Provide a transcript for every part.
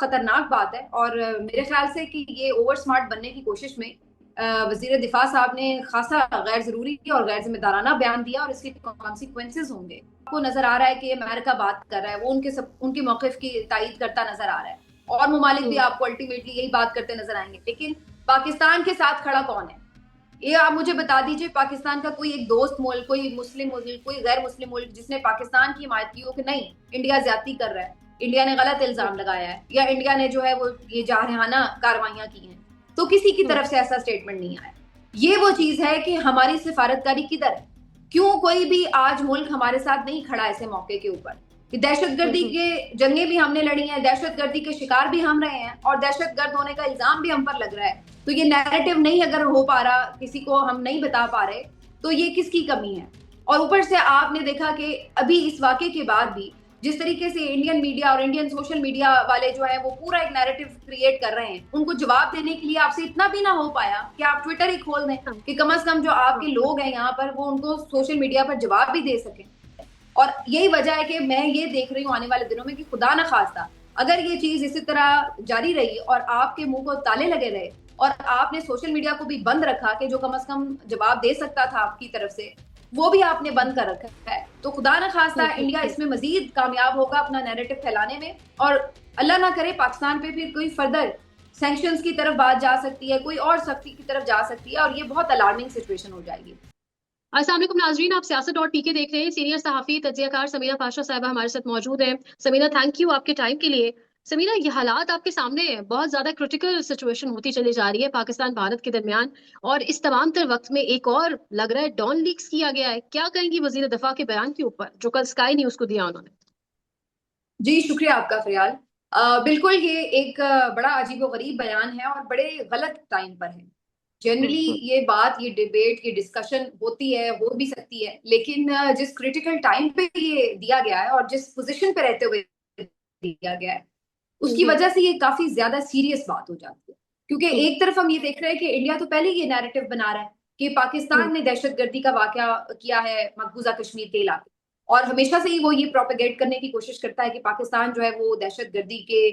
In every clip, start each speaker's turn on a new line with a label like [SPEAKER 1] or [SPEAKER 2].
[SPEAKER 1] खतरनाक बात है। और मेरे ख्याल से कि ये ओवर स्मार्ट बनने की कोशिश में वजीर दिफा साहब ने खासा गैर जरूरी और गैर जिम्मेदाराना बयान दिया और इसके कॉन्सिक्वेंसेज होंगे। आपको नजर आ रहा है कि अमेरिका बात कर रहा है, वो उनके मौकफ की तायीद करता नजर आ रहा है और ममालिक भी
[SPEAKER 2] हम्म।
[SPEAKER 1] आपको अल्टीमेटली यही बात करते नजर आएंगे। लेकिन पाकिस्तान के साथ खड़ा कौन है? ये आप मुझे बता दीजिए। पाकिस्तान का कोई एक दोस्त मुल्क, कोई मुस्लिम मुल्क, कोई गैर मुस्लिम मुल्क जिसने पाकिस्तान की हिमायत की हो कि नहीं इंडिया ज्यादती कर रहा है, इंडिया ने गलत इल्जाम लगाया है, या इंडिया ने जो है वो ये जारहाना कार्रवाइयां की हैं, तो किसी की
[SPEAKER 2] हम्म।
[SPEAKER 1] तरफ से ऐसा स्टेटमेंट नहीं आया। ये वो चीज है कि हमारी सिफारतकारी किधर है? क्यों कोई भी आज मुल्क हमारे साथ नहीं खड़ा ऐसे मौके के ऊपर? कि दहशतगर्दी
[SPEAKER 2] हम्म।
[SPEAKER 1] के जंगें भी हमने लड़ी हैं, दहशतगर्दी के शिकार भी हम रहे हैं और दहशतगर्द होने का इल्जाम भी हम पर लग रहा है। तो ये नैरेटिव नहीं अगर हो पा रहा, किसी को हम नहीं बता पा रहे, तो ये किसकी कमी है? और ऊपर से आपने देखा कि अभी इस वाक़े के बाद भी जिस तरीके से इंडियन मीडिया और इंडियन सोशल मीडिया वाले जो है वो पूरा एक नैरेटिव क्रिएट कर रहे हैं, उनको जवाब देने के लिए आपसे इतना भी ना हो पाया कि आप ट्विटर ही खोल दें
[SPEAKER 2] हाँ।
[SPEAKER 1] कि कम से कम जो
[SPEAKER 2] हाँ।
[SPEAKER 1] आपके लोग हैं यहाँ पर वो उनको सोशल मीडिया पर जवाब भी दे सकें। और यही वजह है कि मैं ये देख रही हूँ आने वाले दिनों में कि खुदा न खास्ता अगर ये चीज इसी तरह जारी रही और आपके मुंह को ताले लगे रहे और आपने सोशल मीडिया को भी बंद रखा कि जो कम से कम जवाब दे सकता था आपकी तरफ से, वो भी आपने बंद कर रखा है, तो खुदा न खास्ता इंडिया इसमें मजीद कामयाब होगा अपना नैरेटिव फैलाने में। और अल्लाह ना करे पाकिस्तान पे फिर कोई फर्दर सैंक्शंस की तरफ बात जा सकती है, कोई और सख्ती की तरफ जा सकती है और ये बहुत अलार्मिंग सिचुएशन हो जाएगी।
[SPEAKER 2] अस्सलाम वालेकुम नाजरीन, आप सियासत डॉट पी के देख रहे हैं। सीनियर सहाफी तज्जियाकार समीना पाशा साहबा हमारे साथ मौजूद हैं। समीना, थैंक यू आपके टाइम के लिए। समीना, ये हालात आपके सामने है, बहुत ज्यादा क्रिटिकल सिचुएशन होती चली जा रही है पाकिस्तान भारत के दरमियान, और इस तमाम तर वक्त में एक और लग रहा है डॉन लीक्स किया गया है। क्या कहेंगी वजीर दफा के बयान के ऊपर जो कल स्काई न्यूज को दिया उन्होंने?
[SPEAKER 1] जी, शुक्रिया आपका फ़रियाल। बिल्कुल ये एक बड़ा अजीबो-गरीब बयान है और बड़े गलत टाइम पर है।
[SPEAKER 2] हम्म।
[SPEAKER 1] जनरली
[SPEAKER 2] हम्म।
[SPEAKER 1] ये बात, ये डिबेट, ये डिस्कशन होती है, हो भी सकती है, लेकिन जिस क्रिटिकल टाइम पे ये दिया गया है और जिस पोज़ीशन पे रहते हुए दिया गया है, उसकी
[SPEAKER 2] हम्म।
[SPEAKER 1] वजह से ये काफ़ी ज़्यादा सीरियस बात हो जाती है। क्योंकि
[SPEAKER 2] हम्म।
[SPEAKER 1] एक तरफ हम ये देख रहे हैं कि इंडिया तो पहले ही ये नैरेटिव बना रहा है कि
[SPEAKER 2] हम्म।
[SPEAKER 1] पाकिस्तान ने दहशतगर्दी का वाक़या किया है मकबूज़ा कश्मीर के इलाके, और हमेशा से ही वो ये प्रोपेगेट करने की कोशिश करता है कि पाकिस्तान जो है वो दहशतगर्दी के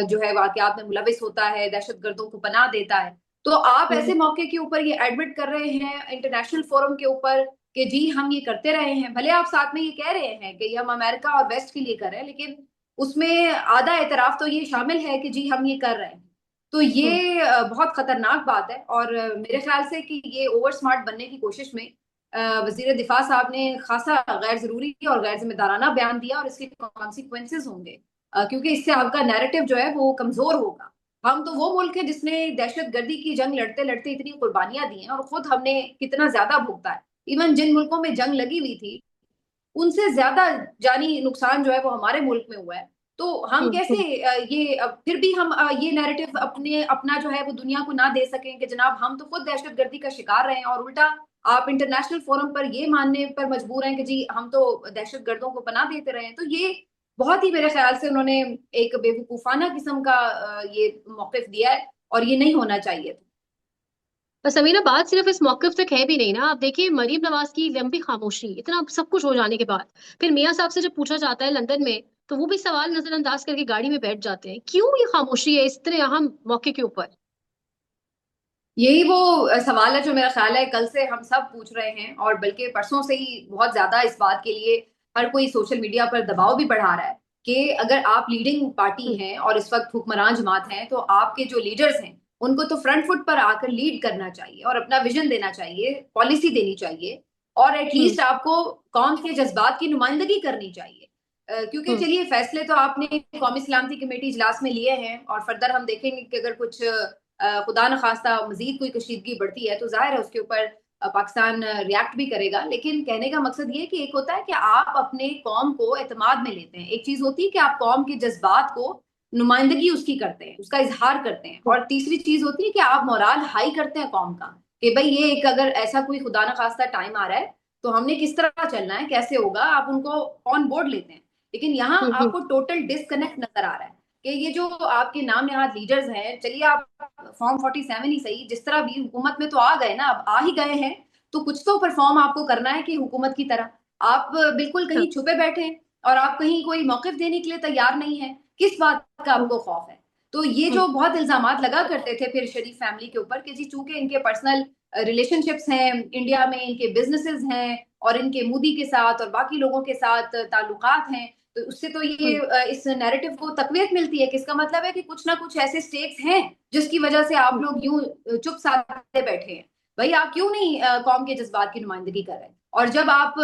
[SPEAKER 1] जो है वाक़यात में मुलविस होता है, दहशतगर्दों को पनाह देता है। तो आप
[SPEAKER 2] हम्म।
[SPEAKER 1] ऐसे मौके के ऊपर ये एडमिट कर रहे हैं इंटरनेशनल फोरम के ऊपर कि जी हम ये करते रहे हैं। भले आप साथ में ये कह रहे हैं कि ये हम अमेरिका और वेस्ट के लिए कर रहे हैं, लेकिन उसमें आधा एतराफ़ तो ये शामिल है कि जी हम ये कर रहे हैं। तो
[SPEAKER 2] हम्म।
[SPEAKER 1] ये बहुत खतरनाक बात है और मेरे ख्याल से कि ये ओवर स्मार्ट बनने की कोशिश में वजीर दिफा साहब ने खासा गैर जरूरी और गैर जिम्मेदाराना बयान दिया और इसके कॉन्सिक्वेंसेज होंगे। क्योंकि इससे आपका नैरेटिव जो है वो कमजोर होगा। हम तो वो मुल्क है जिसने दहशत गर्दी की जंग लड़ते लड़ते इतनी कुर्बानियां दी हैं और खुद हमने कितना ज्यादा भुगता है। इवन जिन मुल्कों में जंग लगी हुई थी उनसे ज्यादा जानी नुकसान जो है वो हमारे मुल्क में हुआ है। तो हम
[SPEAKER 2] हम्म।
[SPEAKER 1] कैसे फिर भी हम ये नैरेटिव अपना जो है वो दुनिया को ना दे सकें कि जनाब हम तो खुद दहशतगर्दी का शिकार रहे हैं, और उल्टा आप इंटरनेशनल फोरम पर ये मानने पर मजबूर हैं कि जी हम तो दहशतगर्दों को पनाह देते रहे हैं। तो ये बहुत ही मेरे ख्याल से उन्होंने एक बेवकूफाना किस्म का ये मौकिफ दिया है और ये नहीं होना चाहिए था।
[SPEAKER 2] पर समीना, बात सिर्फ इस मौकफ तक है भी नहीं ना। आप देखिए मरीम नवाज की लंबी खामोशी, इतना सब कुछ हो जाने के बाद फिर मियां साहब से जब पूछा जाता है लंदन में, तो वो भी सवाल नजरअंदाज करके गाड़ी में बैठ जाते हैं। क्यों ये खामोशी है इस तरह अहम मौके के ऊपर?
[SPEAKER 1] यही वो सवाल है जो मेरा ख्याल है कल से हम सब पूछ रहे हैं, और बल्कि परसों से ही बहुत ज्यादा इस बात के लिए हर कोई सोशल मीडिया पर दबाव भी बढ़ा रहा है कि अगर आप लीडिंग पार्टी
[SPEAKER 2] हम्म।
[SPEAKER 1] हैं और इस वक्त हुक्मरान जमात हैं, तो आपके जो लीडर्स हैं उनको तो फ्रंट फुट पर आकर लीड करना चाहिए और अपना विजन देना चाहिए, पॉलिसी देनी चाहिए, और
[SPEAKER 2] हम्म।
[SPEAKER 1] एटलीस्ट आपको कौम के जज्बात की नुमाइंदगी करनी चाहिए। क्योंकि
[SPEAKER 2] हम्म।
[SPEAKER 1] चलिए फैसले तो आपने कौमी सलामती कमेटी इजलास में लिए हैं और फर्दर हम देखेंगे कि अगर कुछ खुदा न खास्ता मजीद कोई कशीदगी बढ़ती है तो जाहिर है उसके ऊपर पाकिस्तान रिएक्ट भी करेगा। लेकिन कहने का मकसद ये कि एक होता है कि आप अपने कौम को एतमाद में लेते हैं, एक चीज होती है कि आप कौम के जज्बात को नुमाइंदगी उसकी करते हैं, उसका इजहार करते हैं, और तीसरी चीज होती है कि आप मोराल हाई करते हैं कौम का कि भाई ये एक अगर ऐसा कोई खुदा न खास्ता टाइम आ रहा है तो हमने किस तरह चलना है, कैसे होगा, आप उनको ऑन बोर्ड लेते हैं। लेकिन यहाँ
[SPEAKER 2] हम्म।
[SPEAKER 1] आपको टोटल डिस्कनेक्ट नजर आ रहा है कि ये जो आपके नाम नहाद लीडर्स हैं, चलिए आप फॉर्म 47 ही सही, जिस तरह भी हुकूमत में तो आ गए ना, अब आ ही गए हैं, तो कुछ तो परफॉर्म आपको करना है कि हुकूमत की तरह। आप बिल्कुल
[SPEAKER 2] हाँ।
[SPEAKER 1] कहीं छुपे बैठे हैं और आप कहीं कोई मौकिफ देने के लिए तैयार नहीं है। किस बात का आपको खौफ है? तो ये जो बहुत इल्जामात लगा करते थे फिर शरीफ फैमिली के ऊपर कि जी चूंकि इनके पर्सनल रिलेशनशिप्स हैं इंडिया में, इनके बिजनेसेस हैं और इनके मोदी के साथ और बाकी लोगों के साथ ताल्लुकात हैं, तो उससे तो ये इस नैरेटिव को तकवीत मिलती है कि इसका मतलब है कि कुछ ना कुछ ऐसे स्टेक्स हैं जिसकी वजह से आप लोग यूं चुप साधे बैठे हैं। भाई आप क्यों नहीं कौम के जज्बात की नुमाइंदगी कर रहे हैं? और जब आप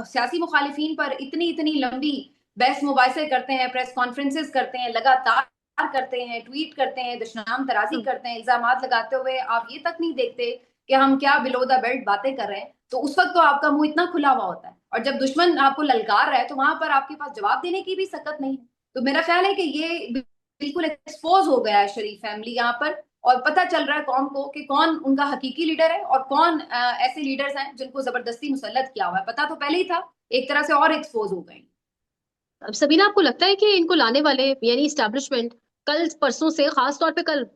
[SPEAKER 1] सियासी मुखालिफिन पर इतनी इतनी लंबी बहस मुबाहिसे करते हैं, प्रेस कॉन्फ्रेंसेस करते हैं, लगातार करते हैं, ट्वीट करते हैं, दुश्मनाम तराजी करते हैं, इल्जाम लगाते हुए आप ये तक नहीं देखते कि हम क्या बिलो द बेल्ट बातें कर रहे हैं, तो उस वक्त तो आपका मुंह इतना खुला हुआ होता है। और जब दुश्मन आपको ललकार रहा है तो वहां पर आपके पास जवाब देने की भी सकत नहीं है। तो मेरा ख्याल है कि ये बिल्कुल एक्सपोज हो गया है शरीफ फैमिली यहाँ पर, और पता चल रहा है कौम को कि कौन उनका हकीकी लीडर है और कौन ऐसे लीडर्स हैं जिनको जबरदस्ती मुसल्लत किया हुआ है। पता तो पहले ही था, एक तरह से और एक्सपोज हो गए।
[SPEAKER 2] अब सबीना, आपको लगता है कि इनको लाने वाले यानी स्टैब्लिशमेंट कल परसों से, खास तौर पे कल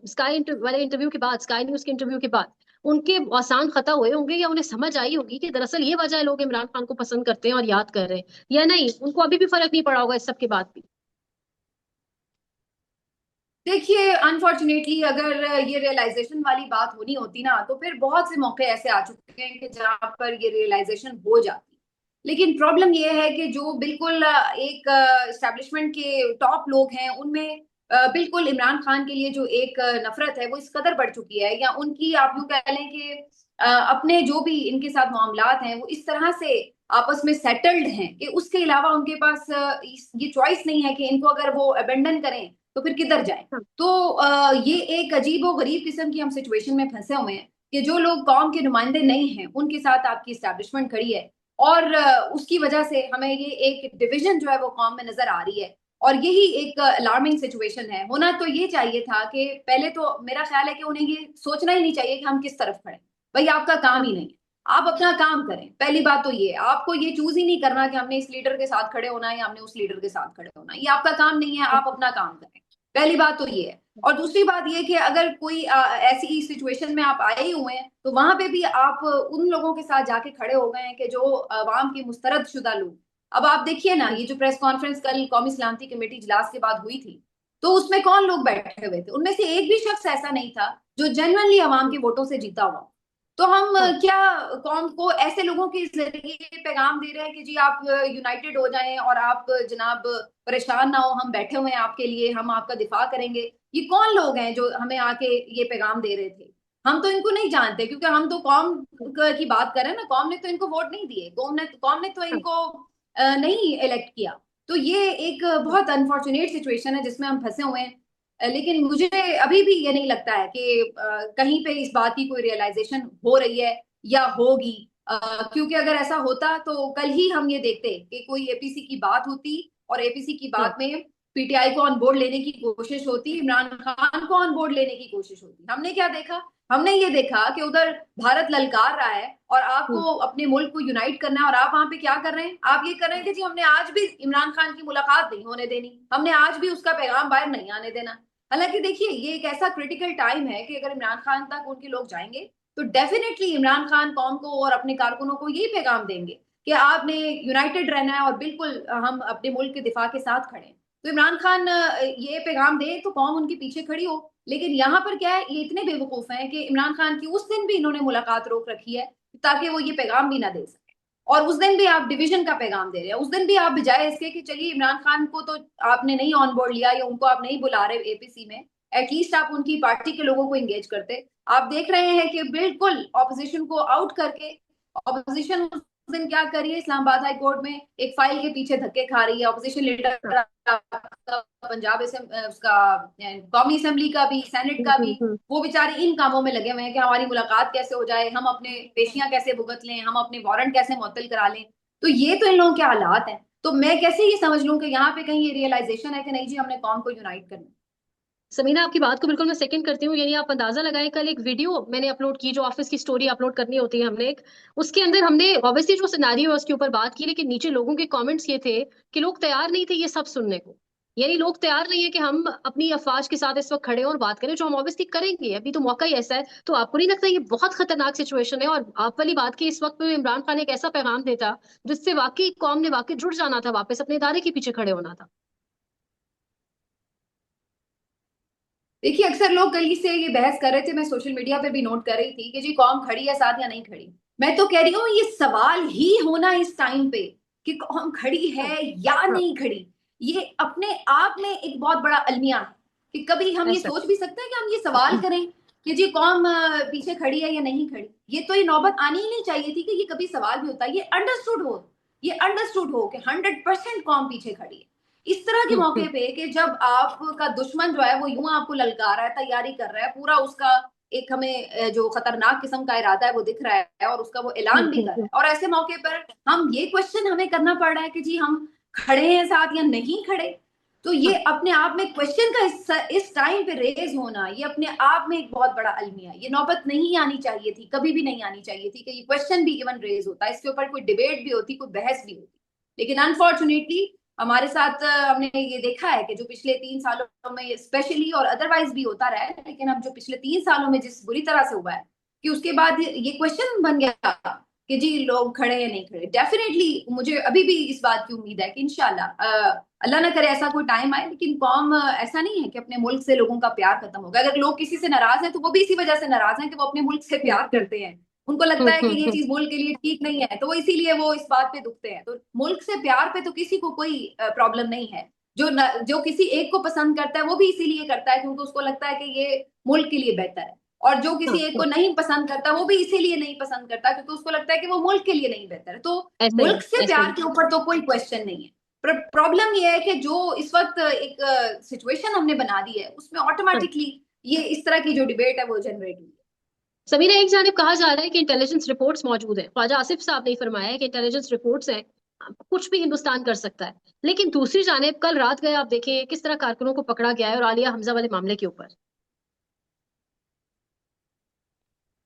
[SPEAKER 2] वाले इंटरव्यू के बाद, स्काई न्यूज के इंटरव्यू के बाद उनके आसान खता हुए होंगे, या उन्हें समझ आई होगी कि दरअसल ये वजह है लोग इमरान खान को पसंद करते हैं और याद कर रहे हैं, या नहीं उनको अभी भी फर्क नहीं पड़ा होगा इस सब के बाद भी?
[SPEAKER 1] देखिए अनफॉर्चुनेटली अगर ये रियलाइजेशन वाली बात होनी होती ना तो फिर बहुत से मौके ऐसे आ चुके हैं कि जहां पर ये रियलाइजेशन हो जाती। लेकिन प्रॉब्लम ये है कि जो बिल्कुल एक एस्टेब्लिशमेंट के टॉप लोग हैं उनमें बिल्कुल इमरान खान के लिए जो एक नफरत है वो इस कदर बढ़ चुकी है, या उनकी आप यूं कह लें कि अपने जो भी इनके साथ मामलात हैं वो इस तरह से आपस में सेटल्ड हैं कि उसके अलावा उनके पास ये चॉइस नहीं है कि इनको अगर वो अबेंडन करें तो फिर किधर जाएं। तो ये एक अजीब और गरीब किस्म की हम सिचुएशन में फंसे हुए हैं कि जो लोग कौम के नुमाइंदे नहीं हैं उनके साथ आपकी स्टैब्लिशमेंट खड़ी है, और उसकी वजह से हमें ये एक डिवीजन जो है वो कौम में नजर आ रही है। और यही एक अलार्मिंग सिचुएशन है। होना तो ये चाहिए था कि पहले तो मेरा ख्याल है कि उन्हें ये सोचना ही नहीं चाहिए कि हम किस तरफ खड़े। भाई आपका काम ही नहीं है, आप अपना काम करें। पहली बात तो ये, आपको ये चूज ही नहीं करना कि हमने इस लीडर के साथ खड़े होना है या हमने उस लीडर के साथ खड़े होना है, ये आपका काम नहीं है, आप अपना काम करें। पहली बात तो ये है। और दूसरी बात ये कि अगर कोई ऐसी सिचुएशन में आप आए ही हुए हैं तो वहां पे भी आप उन लोगों के साथ जाके खड़े हो गए हैं कि जो अवाम की मुस्तरद शुदा लोग। अब आप देखिए ना, ये जो प्रेस कॉन्फ्रेंस कल कौमी सलामती कमेटी इजलास के बाद हुई थी, तो उसमें कौन लोग बैठे हुए थे? उनमें से एक भी शख्स ऐसा नहीं था जो जेन्युइनली अवाम के वोटों से जीता हुआ। तो हम क्या कौम को ऐसे लोगों के जरिए पैगाम दे रहे हैं कि जी आप यूनाइटेड हो जाएं और आप जनाब परेशान ना हो, हम बैठे हुए हैं आपके लिए, हम आपका दिफा करेंगे? ये कौन लोग हैं जो हमें आके ये पैगाम दे रहे थे? हम तो इनको नहीं जानते, क्योंकि हम तो कौम की बात कर रहे हैं ना। कौम ने तो इनको वोट नहीं दिए, कौम ने तो इनको नहीं इलेक्ट किया। तो ये एक बहुत अनफॉर्चुनेट सिचुएशन है जिसमें हम फंसे हुए हैं। लेकिन मुझे अभी भी ये नहीं लगता है कि कहीं पे इस बात की कोई रियलाइजेशन हो रही है या होगी। क्योंकि अगर ऐसा होता तो कल ही हम ये देखते कि कोई एपीसी की बात होती और एपीसी की बात में पीटीआई को ऑन बोर्ड लेने की कोशिश होती, इमरान खान को ऑन बोर्ड लेने की कोशिश होती। हमने क्या देखा? हमने ये देखा कि उधर भारत ललकार रहा है और आपको अपने मुल्क को यूनाइट करना है, और आप वहां पे क्या कर रहे हैं? आप ये कर रहे हैं कि जी हमने आज भी इमरान खान की मुलाकात नहीं होने देनी, हमने आज भी उसका पैगाम बाहर नहीं आने देना। हालांकि देखिए ये एक ऐसा क्रिटिकल टाइम है कि अगर इमरान खान तक उनके लोग जाएंगे तो डेफिनेटली इमरान खान कौम को और अपने कारकुनों को यही पैगाम देंगे कि आपने यूनाइटेड रहना है और बिल्कुल हम अपने मुल्क के दिफा के साथ खड़े हैं। तो इमरान खान ये पैगाम दे तो कौम उनके पीछे खड़ी हो। लेकिन यहाँ पर क्या है, ये इतने बेवकूफ हैं कि इमरान खान की उस दिन भी इन्होंने मुलाकात रोक रखी है ताकि वो ये पैगाम भी ना दे सके। और उस दिन भी आप डिवीजन का पैगाम दे रहे हैं। उस दिन भी आप बजाय इसके कि चलिए इमरान खान को तो आपने नहीं ऑन बोर्ड लिया या उनको आप नहीं बुला रहे एपीसी में, एटलीस्ट आप उनकी पार्टी के लोगों को एंगेज करते। आप देख रहे हैं कि बिल्कुल ऑपोजिशन को आउट करके ऑपोजिशन उस दिन क्या कर रही है, इस्लामाबाद हाई कोर्ट में एक फाइल के पीछे धक्के खा रही है। ऑपोजिशन लीडर पंजाब उसका कौमी असेंबली का भी, सेनेट का भी, वो बेचारे इन कामों में लगे हुए हैं कि हमारी मुलाकात कैसे हो जाए, हम अपने पेशियां कैसे भुगत लें, हम अपने वारंट कैसे मुअत्तल करा लें। तो ये तो इन लोगों के हालात हैं। तो मैं कैसे ये समझ लूं कि यहाँ पे कहीं ये रियलाइजेशन है कि नहीं जी हमने कौम को यूनाइट करना।
[SPEAKER 2] समीना, आपकी बात को बिल्कुल मैं सेकंड करती हूँ। यानी आप अंदाजा लगाएं, कल एक वीडियो मैंने अपलोड की, जो ऑफिस की स्टोरी अपलोड करनी होती है हमने एक, उसके अंदर हमने ऑब्वियसली जो सिनेरियो है उसके ऊपर बात की, लेकिन नीचे लोगों के कमेंट्स ये थे कि लोग तैयार नहीं थे ये सब सुनने को। यानी लोग तैयार नहीं है कि हम अपनी अफवाज के साथ इस वक्त खड़े हों और बात करें, जो हम ऑब्वियसली करेंगे, अभी तो मौका ही ऐसा है। तो आपको नहीं लगता ये बहुत खतरनाक सिचुएशन है? और आप वाली बात की, इस वक्त पे इमरान खान एक ऐसा पैगाम देता जिससे वाकई कौम ने वाकई जुड़ जाना था, वापस अपने इदारे के पीछे खड़े होना था।
[SPEAKER 1] देखिए, अक्सर लोग कल से ये बहस कर रहे थे, मैं सोशल मीडिया पे भी नोट कर रही थी कि जी कौम खड़ी है साथ या नहीं खड़ी। मैं तो कह रही हूँ ये सवाल ही होना इस टाइम पे कि कौम खड़ी
[SPEAKER 2] हाँ,
[SPEAKER 1] है या
[SPEAKER 2] हाँ,
[SPEAKER 1] नहीं खड़ी, ये अपने आप में एक बहुत बड़ा अलमिया है। कि कभी हम ये
[SPEAKER 2] ऐसा
[SPEAKER 1] सोच भी सकते हैं कि हम ये सवाल करें कि जी कौम पीछे खड़ी है या नहीं खड़ी। ये तो ये नौबत आनी ही नहीं चाहिए थी कि ये कभी सवाल भी होता है। ये अंडरस्टूड हो कि 100% कौम पीछे खड़ी है। इस तरह के मौके पे कि जब आपका दुश्मन जो है वो यूं आपको ललकार रहा है, तैयारी कर रहा है, पूरा उसका एक हमें जो खतरनाक किस्म का इरादा है वो दिख रहा है और उसका वो ऐलान भी कर रहा है, और ऐसे मौके पर हम ये क्वेश्चन हमें करना पड़ रहा है कि जी हम खड़े हैं साथ या नहीं खड़े। तो ये
[SPEAKER 2] हाँ,
[SPEAKER 1] अपने आप में क्वेश्चन का इस टाइम पे रेज होना, ये अपने आप में एक बहुत बड़ा अलमिया है। ये नौबत नहीं आनी चाहिए थी, कभी भी नहीं आनी चाहिए थी कि ये क्वेश्चन भी इवन रेज होता, इसके ऊपर कोई डिबेट भी होती, कोई बहस भी होती। लेकिन अनफॉर्चुनेटली हमारे साथ हमने ये देखा है कि जो पिछले 3 सालों में स्पेशली और अदरवाइज भी होता रहा है, लेकिन अब जो पिछले 3 सालों में जिस बुरी तरह से हुआ है कि उसके बाद ये क्वेश्चन बन गया कि जी लोग खड़े या नहीं खड़े। डेफिनेटली मुझे अभी भी इस बात की उम्मीद है कि इंशाल्लाह अल्लाह ना करे ऐसा कोई टाइम आए, लेकिन कौम ऐसा नहीं है कि अपने मुल्क से लोगों का प्यार खत्म होगा। अगर लोग किसी से नाराज हैं तो वो भी इसी वजह से नाराज हैं कि वो अपने मुल्क से प्यार करते हैं। उनको लगता है कि ये चीज मुल्क के लिए ठीक नहीं है, तो वो इसीलिए वो इस बात पे दुखते हैं। तो मुल्क से प्यार पे तो किसी को कोई प्रॉब्लम नहीं है। जो किसी एक को पसंद करता है वो भी इसीलिए करता है क्योंकि उसको लगता है कि ये मुल्क के लिए बेहतर है, और जो किसी एक को नहीं पसंद करता वो भी इसीलिए नहीं पसंद करता क्योंकि उसको लगता है कि वो मुल्क के लिए नहीं बेहतर है। तो
[SPEAKER 2] ऐसा ही
[SPEAKER 1] मुल्क से
[SPEAKER 2] ऐसा
[SPEAKER 1] प्यार
[SPEAKER 2] ही
[SPEAKER 1] के ऊपर तो कोई क्वेश्चन नहीं है। प्रॉब्लम ये है कि जो इस वक्त एक सिचुएशन हमने बना दी है उसमें
[SPEAKER 2] हाँ।
[SPEAKER 1] ऑटोमेटिकली ये इस तरह की जो डिबेट है वो जनरेट हुई
[SPEAKER 2] समीरा, एक जानिब कहा जा रहा है कि इंटेलिजेंस रिपोर्ट्स मौजूद है, ख्वाजा आसिफ साहब ने फरमाया है कि इंटेलिजेंस रिपोर्ट्स हैं, कुछ भी हिंदुस्तान कर सकता है। लेकिन दूसरी जानिब कल रात गए आप देखें किस तरह कारकुनों को पकड़ा गया है, और आलिया हमजा वाले मामले के ऊपर।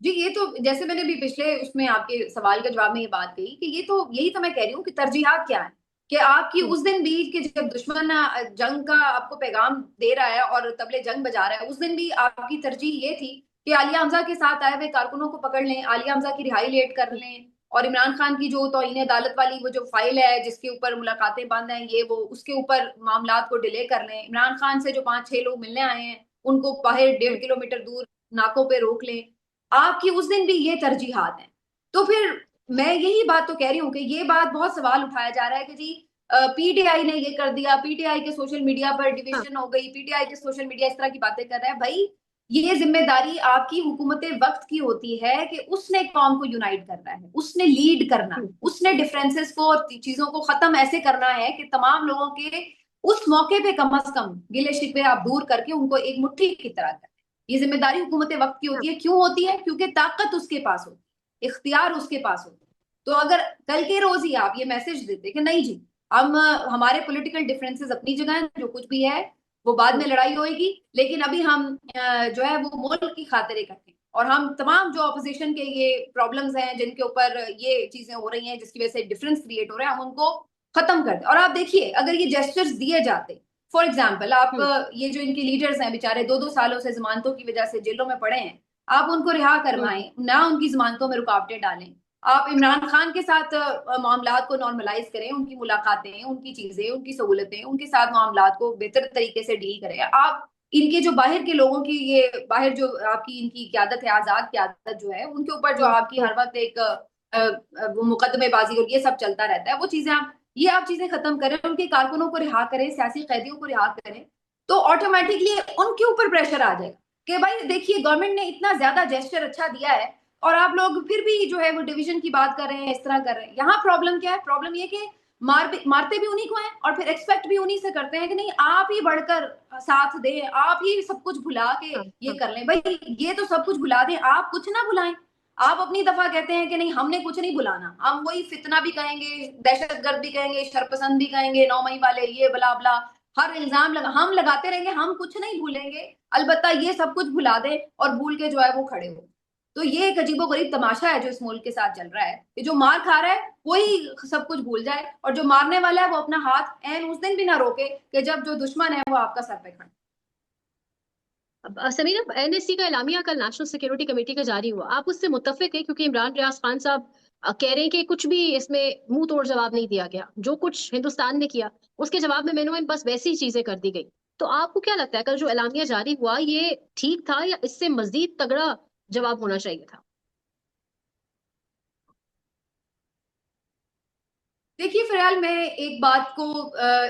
[SPEAKER 1] जी। ये तो जैसे मैंने भी पिछले उसमें आपके सवाल के जवाब में ये बात कही कि ये तो यही तो मैं कह रही हूँ कि तरजीहात क्या है कि आपकी
[SPEAKER 2] हम्म,
[SPEAKER 1] उस दिन भी कि जब दुश्मन जंग का आपको पैगाम दे रहा है और तबले जंग बजा रहा है, उस दिन भी आपकी तरजीह ये थी कि आलिया हमजा के साथ आए हुए कारकुनों को पकड़ लें, आलिया हमजा की रिहाई लेट कर लें, और इमरान खान की जो तौहीन अदालत वाली वो जो फाइल है जिसके ऊपर मुलाकातें बंद हैं ये वो उसके ऊपर मामलात को डिले कर लें, इमरान खान से जो 5-6 लोग मिलने आए हैं उनको बाहर 1.5 किलोमीटर दूर नाकों पे रोक लें। आपकी उस दिन भी ये तरजीहात हैं। तो फिर मैं यही बात तो कह रही हूँ कि ये बात बहुत सवाल उठाया जा रहा है कि जी पीटीआई ने ये कर दिया, पीटीआई के सोशल मीडिया पर
[SPEAKER 2] हाँ,
[SPEAKER 1] डिवीजन हो गई, पीटीआई के सोशल मीडिया इस तरह की बातें कर रहा है। भाई ये जिम्मेदारी आपकी हुकूमत वक्त की होती है कि उसने कौम को यूनाइट करना है, उसने लीड करना है, उसने डिफरेंसेस को और चीजों को खत्म ऐसे करना है कि तमाम लोगों के उस मौके पे कम अज कम गिले शिकवे आप दूर करके उनको एक मुट्ठी की तरह करें। ये जिम्मेदारी हुकूमत वक्त की
[SPEAKER 2] हाँ,
[SPEAKER 1] होती है। क्यों होती है? क्योंकि ताकत उसके पास होती है, इख्तियार उसके पास होता है। तो अगर कल के रोज ही आप ये मैसेज देते कि नहीं जी हम हमारे पॉलिटिकल डिफरेंसेस अपनी जगह हैं, जो कुछ भी है वो बाद में लड़ाई होएगी, लेकिन अभी हम जो है वो मुल्क की खातिर करते हैं, और हम तमाम जो अपोजिशन के ये प्रॉब्लम्स हैं जिनके ऊपर ये चीजें हो रही हैं जिसकी वजह से डिफरेंस क्रिएट हो रहे हैं हम उनको खत्म कर दें। और आप देखिए अगर ये जेस्चर्स दिए जाते, फॉर एग्जाम्पल आप ये जो इनके लीडर्स हैं बेचारे 2-2 सालों से जमानतों की वजह से जेलों में पड़े हैं, आप उनको रिहा करवाएं ना, उनकी जमानतों में रुकावटें डालें, आप इमरान खान के साथ मामलात को नॉर्मलाइज करें, उनकी मुलाकातें, उनकी चीजें, उनकी सहूलतें, उनके साथ मामलात को बेहतर तरीके से डील करें। आप इनके जो बाहर के लोगों की ये बाहर जो आपकी इनकी क्यादत है, आजाद क्यादत जो है उनके ऊपर जो आपकी हर वक्त एक वो मुकदमेबाजी और ये सब चलता रहता है, वो चीजें आप चीजें खत्म करें, उनके कारकुनों को रिहा करें, सियासी कैदियों को रिहा करें, तो ऑटोमेटिकली उनके ऊपर प्रेशर आ जाएगा कि भाई देखिए गवर्नमेंट ने इतना ज्यादा जेस्चर अच्छा दिया है और आप लोग फिर भी जो है वो डिवीजन की बात कर रहे हैं, इस तरह कर रहे हैं। यहाँ प्रॉब्लम क्या है? प्रॉब्लम ये कि मारते भी उन्हीं को हैं और फिर एक्सपेक्ट भी उन्हीं से करते हैं कि नहीं आप ही बढ़कर साथ दें, आप ही सब कुछ भुला के
[SPEAKER 2] हाँ,
[SPEAKER 1] ये
[SPEAKER 2] हाँ,
[SPEAKER 1] कर लें। भाई ये तो सब कुछ भुला दें, आप कुछ ना भुलाएं। आप अपनी दफा कहते हैं कि नहीं हमने कुछ नहीं भुलाना, हम वही फितना भी कहेंगे, दहशतगर्द भी कहेंगे, शरपसंद भी कहेंगे, 9 मई वाले ये बला बला हर इल्जाम हम लगाते रहेंगे, हम कुछ नहीं भूलेंगे, अलबत्ता ये सब कुछ भुला दें और भूल के जो है वो खड़े हो। तो ये एक अजीबोगरीब तमाशा है जो इस मुल्क के साथ चल रहा है कि जो मार खा रहा है वही सब कुछ भूल जाए और जो मारने वाला है वो अपना हाथ एन उस दिन भी ना रोके कि जब जो दुश्मन है वो आपका सर पे खड़ा।
[SPEAKER 2] अब समीरा, एनएससी का एलामिया कल नेशनल सिक्योरिटी कमेटी का जारी हुआ, आप उससे मुत्तफिक है? क्योंकि इमरान रियाज खान साहब कह रहे हैं कि कुछ भी इसमें मुंह तोड़ जवाब नहीं दिया गया, जो कुछ हिंदुस्तान ने किया उसके जवाब में मैंने बस वैसी चीजें कर दी गई। तो आपको क्या लगता है कल जो एलामिया जारी हुआ ये ठीक था या इससे मजीद तगड़ा जवाब होना चाहिए था?
[SPEAKER 1] देखिए फिलहाल मैं एक बात को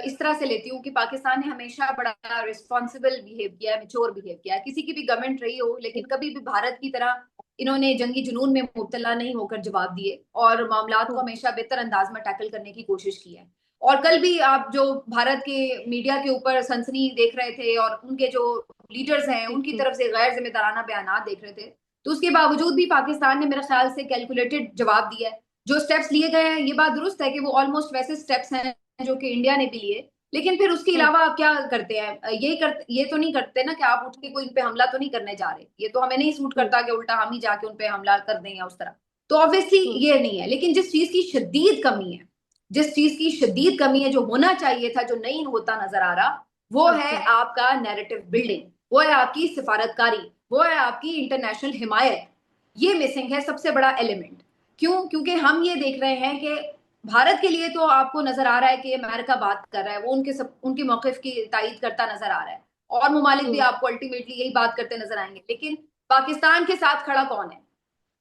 [SPEAKER 1] इस तरह से लेती हूँ कि पाकिस्तान ने हमेशा बड़ा रिस्पॉन्सिबल बिहेव किया है, मेच्योर बिहेव किया है, किसी की भी गवर्नमेंट रही हो, लेकिन कभी भी भारत की तरह इन्होंने जंगी जुनून में मुब्तला नहीं होकर जवाब दिए और मामलात को
[SPEAKER 2] हम्म,
[SPEAKER 1] हमेशा बेहतर अंदाज में टैकल करने की कोशिश की है। और कल भी आप जो भारत के मीडिया के ऊपर सनसनी देख रहे थे और उनके जो लीडर्स हैं
[SPEAKER 2] जी
[SPEAKER 1] उनकी
[SPEAKER 2] जी।
[SPEAKER 1] तरफ से गैर जिम्मेदाराना बयान देख रहे थे, तो उसके बावजूद भी पाकिस्तान ने मेरे ख्याल से कैलकुलेटेड जवाब दिया है। जो स्टेप्स लिए गए हैं ये बात दुरुस्त है कि वो ऑलमोस्ट वैसे स्टेप्स हैं जो कि इंडिया ने भी लिए, लेकिन फिर उसके
[SPEAKER 2] हम्म,
[SPEAKER 1] अलावा आप क्या करते हैं, ये तो नहीं करते ना कि आप उठ के कोई उन पे हमला तो नहीं करने जा रहे, ये तो हमें नहीं सूट
[SPEAKER 2] हम्म,
[SPEAKER 1] करता कि उल्टा हम ही जाके उन पे हमला कर दें या उस तरह। तो ऑब्वियसली
[SPEAKER 2] हम्म,
[SPEAKER 1] ये नहीं है, लेकिन जिस चीज की शदीद कमी है, जिस चीज की शदीद कमी है, जो होना चाहिए था जो नहीं होता नजर आ रहा, वो
[SPEAKER 2] हम्म,
[SPEAKER 1] है आपका नैरेटिव बिल्डिंग, वो है आपकी सिफारतकारी, वो है आपकी इंटरनेशनल हिमायत। ये मिसिंग है सबसे बड़ा एलिमेंट। क्यों? क्योंकि हम ये देख रहे हैं कि भारत के लिए तो आपको नजर आ रहा है कि अमेरिका बात कर रहा है, वो उनके मौकफ की तायीद करता नजर आ रहा है, और ममालिक भी
[SPEAKER 2] हम्म,
[SPEAKER 1] आपको अल्टीमेटली यही बात करते नजर आएंगे, लेकिन पाकिस्तान के साथ खड़ा कौन है?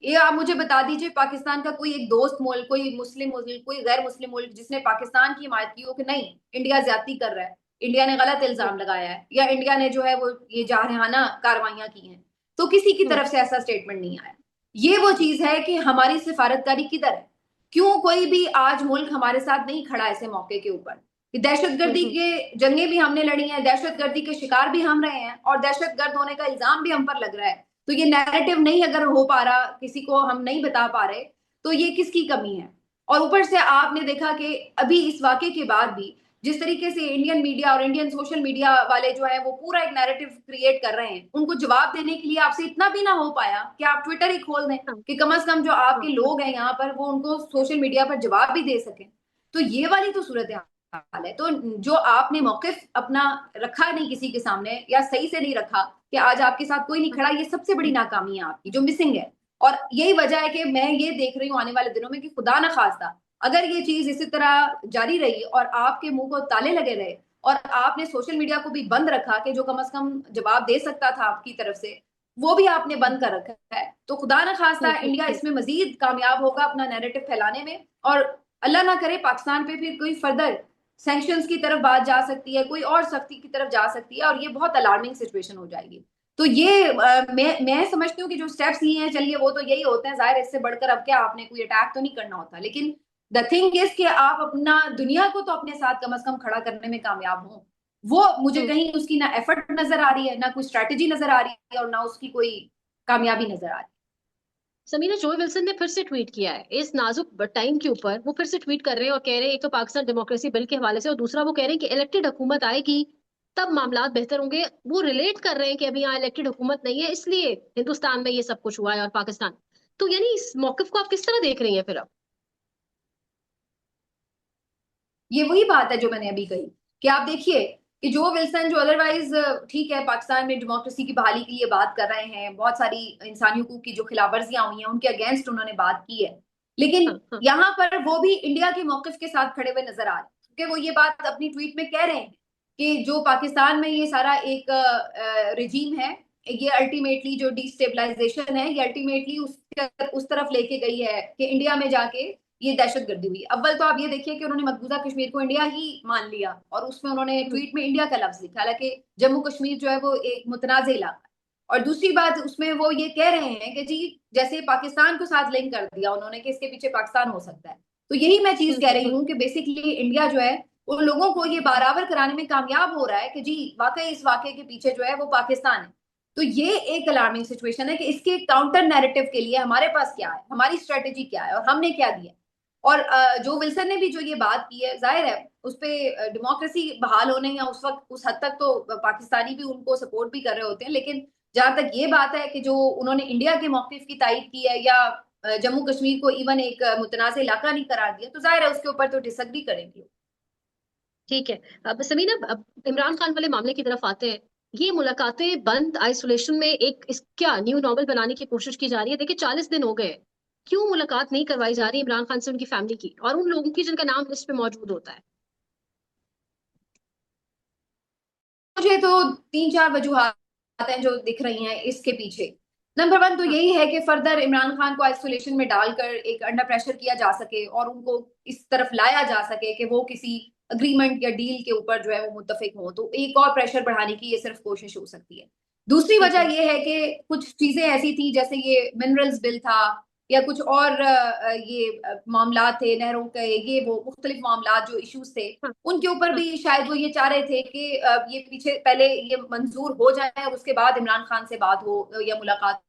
[SPEAKER 1] ये आप मुझे बता दीजिए, पाकिस्तान का कोई एक दोस्त मुल्क, कोई मुस्लिम मुल्क, कोई गैर मुस्लिम मुल्क जिसने पाकिस्तान की हिमायत की हो कि नहीं इंडिया ज्यादती कर रहा है, इंडिया ने गलत
[SPEAKER 2] हम्म,
[SPEAKER 1] इल्जाम लगाया है, या इंडिया ने जो है वो ये जारहाना कार्रवाइयां की हैं, तो किसी की
[SPEAKER 2] हम्म,
[SPEAKER 1] तरफ से ऐसा स्टेटमेंट नहीं आया। ये वो चीज है कि हमारी सिफारतकारी किधर है? क्यों कोई भी आज मुल्क हमारे साथ नहीं खड़ा ऐसे मौके के ऊपर? दहशतगर्दी
[SPEAKER 2] हम्म,
[SPEAKER 1] के जंगे भी हमने लड़ी हैं, दहशतगर्दी के शिकार भी हम रहे हैं, और दहशतगर्द होने का इल्जाम भी हम पर लग रहा है। तो ये नैरेटिव नहीं अगर हो पा रहा, किसी को हम नहीं बता पा रहे, तो ये किसकी कमी है? और ऊपर से आपने देखा कि अभी इस वाक़े के बाद भी जिस तरीके से इंडियन मीडिया और इंडियन सोशल मीडिया वाले जो है वो पूरा एक नैरेटिव क्रिएट कर रहे हैं, उनको जवाब देने के लिए आपसे इतना भी ना हो पाया कि आप ट्विटर ही खोल दें
[SPEAKER 2] हाँ,
[SPEAKER 1] कि कम से कम जो
[SPEAKER 2] हाँ,
[SPEAKER 1] आपके
[SPEAKER 2] हाँ,
[SPEAKER 1] लोग हैं यहाँ पर वो उनको सोशल मीडिया पर जवाब भी दे सकें। तो ये वाली तो सूरत हाल है। तो जो आपने मौकिफ अपना रखा नहीं किसी के सामने, या सही से नहीं रखा कि आज आपके साथ कोई नहीं
[SPEAKER 2] हाँ,
[SPEAKER 1] खड़ा, ये सबसे बड़ी नाकामी है आपकी जो मिसिंग है। और यही वजह है कि मैं ये देख रही हूँ आने वाले दिनों में कि खुदा न खास्ता अगर ये चीज इसी तरह जारी रही और आपके मुंह को ताले लगे रहे और आपने सोशल मीडिया को भी बंद रखा कि जो कम से कम जवाब दे सकता था आपकी तरफ से, वो भी आपने
[SPEAKER 2] हम्म,
[SPEAKER 1] बंद कर रखा है, तो खुदा न खास्ता इंडिया
[SPEAKER 2] हम्म।
[SPEAKER 1] इसमें मजीद कामयाब होगा अपना नैरेटिव फैलाने में। और अल्लाह ना करे पाकिस्तान पे फिर कोई फर्दर सैंक्शंस की तरफ बात जा सकती है, कोई और सख्ती की तरफ जा सकती है, और ये बहुत अलार्मिंग सिचुएशन हो जाएगी। तो ये मैं समझती हूँ कि जो स्टेप्स लिए हैं, चलिए वो तो यही होते हैं, जाहिर है इससे बढ़कर अब क्या, आपने कोई अटैक तो नहीं करना होता, लेकिन द थिंग इज कि आप अपना दुनिया को तो अपने साथ कम से कम खड़ा करने में कामयाब हो। वो मुझे
[SPEAKER 2] हम्म।
[SPEAKER 1] कहीं उसकी ना एफर्ट नजर आ रही है, ना कोई स्ट्रेटेजी नजर आ रही है, और ना उसकी कोई कामयाबी नजर आ रही
[SPEAKER 2] समीरा, जो विल्सन ने फिर से ट्वीट किया है इस नाजुक टाइम के ऊपर, वो फिर से ट्वीट कर रहे हैं और कह रहे हैं एक तो पाकिस्तान डेमोक्रेसी बिल के हवाले से और दूसरा वो कह रहे हैं कि इलेक्टेड हुकूमत आएगी तब मामलात बेहतर होंगे। वो रिलेट कर रहे हैं कि अभी यहाँ इलेक्टेड हुकूमत नहीं है इसलिए हिंदुस्तान में ये सब कुछ हुआ है और पाकिस्तान। तो यानी इस मौकफ को आप किस तरह देख रही हैं फिर अब?
[SPEAKER 1] है। ये वही बात है जो मैंने अभी कही कि आप देखिए कि जो विल्सन जो अदरवाइज ठीक है पाकिस्तान में डेमोक्रेसी की बहाली के लिए बात कर रहे हैं, बहुत सारी इंसानी हकूक की जो खिलाफवर्जियां हुई हैं उनके अगेंस्ट उन्होंने बात की है, लेकिन
[SPEAKER 2] हाँ, हाँ,
[SPEAKER 1] यहाँ पर वो भी इंडिया के मौकफ के साथ खड़े हुए नजर आ रहे हैं, क्योंकि वो ये बात अपनी ट्वीट में कह रहे हैं कि जो पाकिस्तान में ये सारा एक रिजीम है, ये अल्टीमेटली जो डिस्टेबलाइजेशन है, ये अल्टीमेटली उस तरफ लेके गई है कि इंडिया में जाके ये दहशतगर्दी हुई। अव्वल तो आप ये देखिए कि उन्होंने मकबूजा कश्मीर को इंडिया ही मान लिया और उसमें उन्होंने
[SPEAKER 2] हम्म,
[SPEAKER 1] ट्वीट में इंडिया का लफ्ज लिखा, हालांकि जम्मू कश्मीर जो है वो एक मुतनाज़ इलाका है। और दूसरी बात उसमें वो ये कह रहे हैं कि जी जैसे पाकिस्तान को साथ लिंक कर दिया उन्होंने कि इसके पीछे पाकिस्तान हो सकता है। तो यही मैं चीज
[SPEAKER 2] हम्म,
[SPEAKER 1] कह रही हूँ कि बेसिकली इंडिया जो है उन लोगों को ये बराबर कराने में कामयाब हो रहा है कि जी वाकई इस वाकई के पीछे जो है वो पाकिस्तान है। तो ये एक अलार्मिंग सिचुएशन है कि इसके काउंटर नैरेटिव के लिए हमारे पास क्या है, हमारी स्ट्रेटेजी क्या है, और हमने क्या दिया। और जो विल्सन ने भी जो ये बात की है, जाहिर है उस पर डेमोक्रेसी बहाल होने या उस वक्त उस हद तक तो पाकिस्तानी भी उनको सपोर्ट भी कर रहे होते हैं, लेकिन जहां तक ये बात है कि जो उन्होंने इंडिया के मौकिफ की तायीद की है या जम्मू कश्मीर को इवन एक मुतनाज़ इलाका नहीं करार दिया, तो जाहिर है उसके ऊपर तो डिसएग्री करेंगे।
[SPEAKER 2] ठीक है। अब समीना, अब इमरान खान वाले मामले की तरफ आते हैं। ये मुलाकातें बंद आइसोलेशन में एक इस क्या न्यू नॉर्मल बनाने की कोशिश की जा रही है? देखिए 40 दिन हो गए, क्यों मुलाकात नहीं करवाई जा रही इमरान खान से उनकी फैमिली की और उन लोगों की जिनका नाम लिस्ट पे मौजूद होता है?
[SPEAKER 1] मुझे तो 3-4 वजूहात हैं जो दिख रही हैं इसके पीछे। नंबर 1 तो
[SPEAKER 2] हाँ।
[SPEAKER 1] यही है कि फर्दर इमरान खान को आइसोलेशन में डालकर एक अंडर प्रेशर किया जा सके और उनको इस तरफ लाया जा सके कि वो किसी एग्रीमेंट या डील के ऊपर जो है वो मुत्तफिक हो, तो एक और प्रेशर बढ़ाने की ये सिर्फ कोशिश हो सकती है। दूसरी
[SPEAKER 2] ठीक
[SPEAKER 1] वजह
[SPEAKER 2] है।
[SPEAKER 1] ये है कि कुछ चीजें ऐसी थी, जैसे ये मिनरल्स बिल था या कुछ और ये मामला थे नहरों के, ये वो मुख्तलिफ मामला जो इश्यूज थे,
[SPEAKER 2] हाँ।
[SPEAKER 1] उनके ऊपर
[SPEAKER 2] हाँ।
[SPEAKER 1] भी शायद वो ये चाह रहे थे कि ये पीछे पहले ये मंजूर हो जाए और उसके बाद इमरान खान से बात हो या मुलाकात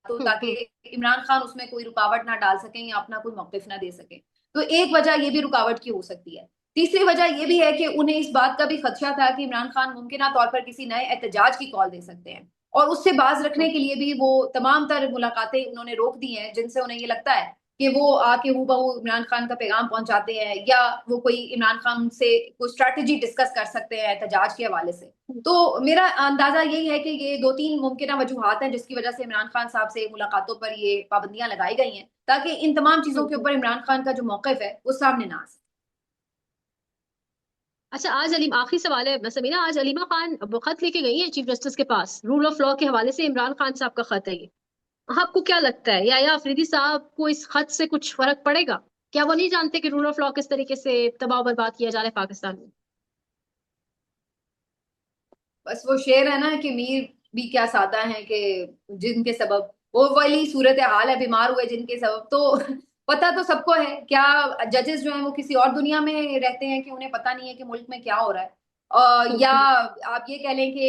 [SPEAKER 1] हो, ताकि इमरान खान उसमें कोई रुकावट ना डाल सकें या अपना कोई मौक़िफ़ ना दे सकें। तो एक वजह ये भी रुकावट की हो सकती है। तीसरी वजह ये भी है कि उन्हें इस बात का भी खदशा था कि इमरान खान मुमकिना तौर पर किसी नए एहतजाज की कॉल दे सकते हैं और उससे बाज रखने के लिए भी वो तमाम तर मुलाकातें उन्होंने रोक दी हैं, जिनसे उन्हें ये लगता है कि वो आके हूबहू इमरान खान का पैगाम पहुंचाते हैं या वो कोई इमरान खान से कोई स्ट्रैटेजी डिस्कस कर सकते हैं एहतजाज के हवाले से। तो मेरा अंदाजा यही है कि ये 2-3 मुमकिना वजूहात हैं जिसकी वजह से इमरान खान साहब से मुलाकातों पर ये पाबंदियां लगाई गई हैं, ताकि इन तमाम चीजों के ऊपर इमरान खान का जो मौक़िफ़ है वो सामने ना आ सके।
[SPEAKER 2] अच्छा, आज अलीम आखिरी सवाल है समीना, आज अलीमा खान वो खत लेके गई है चीफ जस्टिस के पास, रूल ऑफ लॉ के हवाले से इमरान खान साहब का खत है ये। आपको क्या लगता है, या अफरीदी साहब को इस खत से कुछ फर्क पड़ेगा? क्या वो नहीं जानते कि रूल ऑफ लॉ किस तरीके से तबाह बर्बाद किया जा रहा है पाकिस्तान में?
[SPEAKER 1] बस वो शेर है ना कि मीर भी क्या सादा है कि जिनके सबब वो वाली सूरत हाल है, बीमार हुए जिनके सबब। तो पता तो सबको है, क्या जजेस जो हैं वो किसी और दुनिया में रहते हैं कि उन्हें पता नहीं है कि मुल्क में क्या हो रहा है। या आप ये कह लें कि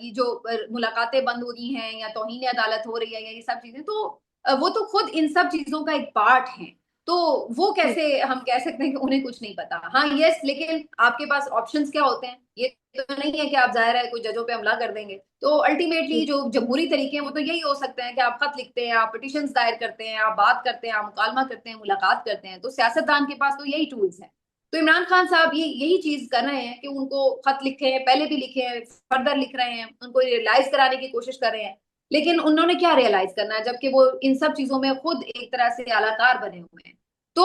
[SPEAKER 1] ये जो मुलाकातें बंद हो रही हैं या तौहीन अदालत हो रही है या ये सब चीजें, तो वो तो खुद इन सब चीजों का एक पार्ट है। तो वो कैसे हम कह सकते हैं कि उन्हें कुछ नहीं पता। हाँ, यस, लेकिन आपके पास ऑप्शंस क्या होते हैं? ये तो नहीं है कि आप ज़ाहिर है कोई जजों पे हमला कर देंगे। तो अल्टीमेटली जो जमहूरी तरीके हैं वो तो यही हो सकते हैं कि आप खत लिखते हैं, आप पिटिशंस दायर करते हैं, आप बात करते हैं, आप मुकालमा करते हैं, मुलाकात करते हैं। तो सियासतदान के पास तो यही टूल्स हैं। तो इमरान खान साहब ये यही चीज़ कर रहे हैं कि उनको खत लिखे हैं, पहले भी लिखे हैं, फर्दर लिख रहे हैं, उनको रियलाइज़ कराने की कोशिश कर रहे हैं। लेकिन उन्होंने क्या रियलाइज़ करना है, जबकि वो इन सब चीज़ों में खुद एक तरह से आलाकार बने हुए हैं। तो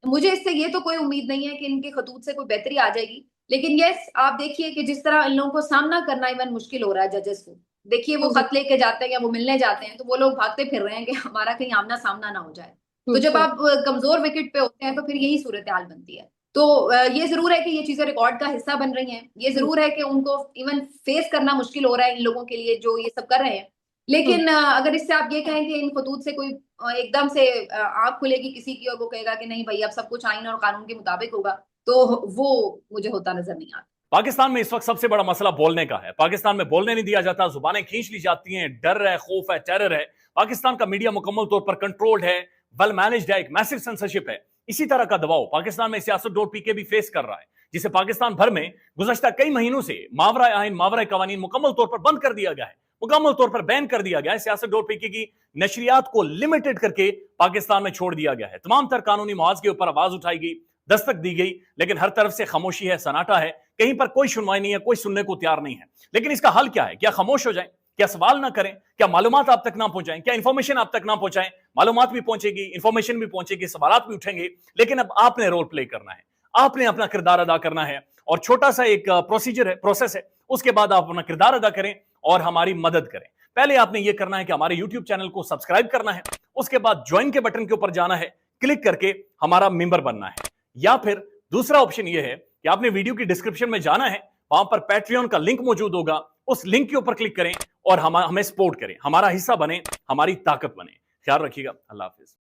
[SPEAKER 1] मुझे इससे ये तो कोई उम्मीद नहीं है कि इनके खतूत से कोई बेहतरी आ जाएगी। लेकिन यस, आप देखिए कि जिस तरह इन लोगों को सामना करना इवन मुश्किल हो रहा है जजेस को। देखिए वो खत लेके जाते हैं या वो मिलने जाते हैं, तो वो लोग भागते फिर रहे हैं कि हमारा कहीं आमना-सामना ना हो जाए। तो जब आप कमज़ोर विकेट पे होते हैं तो फिर यही सूरत-ए-हाल बनती है। तो ये ज़रूर है कि ये चीज़ें रिकॉर्ड का हिस्सा बन रही हैं। ये ज़रूर है कि उनको इवन फेस करना मुश्किल हो रहा है इन लोगों के लिए जो ये सब कर रहे हैं। लेकिन अगर इससे आप ये कहें कि इन खतूत से कोई एकदम से आँख खुलेगी किसी की और वो कहेगा कि नहीं भई अब सब कुछ आईन और कानून के मुताबिक होगा, तो वो मुझे होता नज़र नहीं आता।
[SPEAKER 3] पाकिस्तान में इस वक्त सबसे बड़ा मसला बोलने का है। पाकिस्तान में बोलने नहीं दिया जाता, जुबानें खींच ली जाती हैं, डर है, खौफ है, टेरर है। पाकिस्तान का मीडिया मुकम्मल तौर पर कंट्रोल्ड है, वेल मैनेज्ड है, एक मैसिव सेंसरशिप है। इसी तरह का दबाव पाकिस्तान में सियासत.pk भी फेस कर रहा है, जिसे पाकिस्तान भर में गुज़श्ता कई महीनों से मावरा आइन, मावरा कवानीन मुकम्मल तौर पर बंद कर दिया गया है, मुकम्मल तौर पर बैन कर दिया गया है। सियासत.pk की नशरियात को लिमिटेड करके पाकिस्तान में छोड़ दिया गया है। तमाम तर कानूनी मुआवजे के ऊपर आवाज उठाई गई, दस्तक दी गई, लेकिन हर तरफ से खामोशी है, सन्नाटा है, कहीं पर कोई सुनवाई नहीं है, कोई सुनने को तैयार नहीं है। लेकिन इसका हल क्या है? क्या खामोश हो जाएं? क्या सवाल ना करें? क्या मालूमात आप तक ना पहुंचाएं? क्या इंफॉर्मेशन आप तक ना पहुंचाएं? मालूमात भी पहुंचेगी, इंफॉर्मेशन भी पहुंचेगी, सवालात भी उठेंगे, लेकिन अब आपने रोल प्ले करना है, आपने अपना किरदार अदा करना है। और छोटा सा एक प्रोसीजर है, प्रोसेस है, उसके बाद आप अपना किरदार अदा करें और हमारी मदद करें। पहले आपने यह करना है कि हमारे यूट्यूब चैनल को सब्सक्राइब करना है, उसके बाद ज्वाइन के बटन के ऊपर जाना है, क्लिक करके हमारा मेंबर बनना है। या फिर दूसरा ऑप्शन यह है कि आपने वीडियो की डिस्क्रिप्शन में जाना है, वहां पर पैट्रियन का लिंक मौजूद होगा, उस लिंक के ऊपर क्लिक करें और हमें सपोर्ट करें, हमारा हिस्सा बने, हमारी ताकत बने। ख्याल रखिएगा। अल्लाह हाफिज।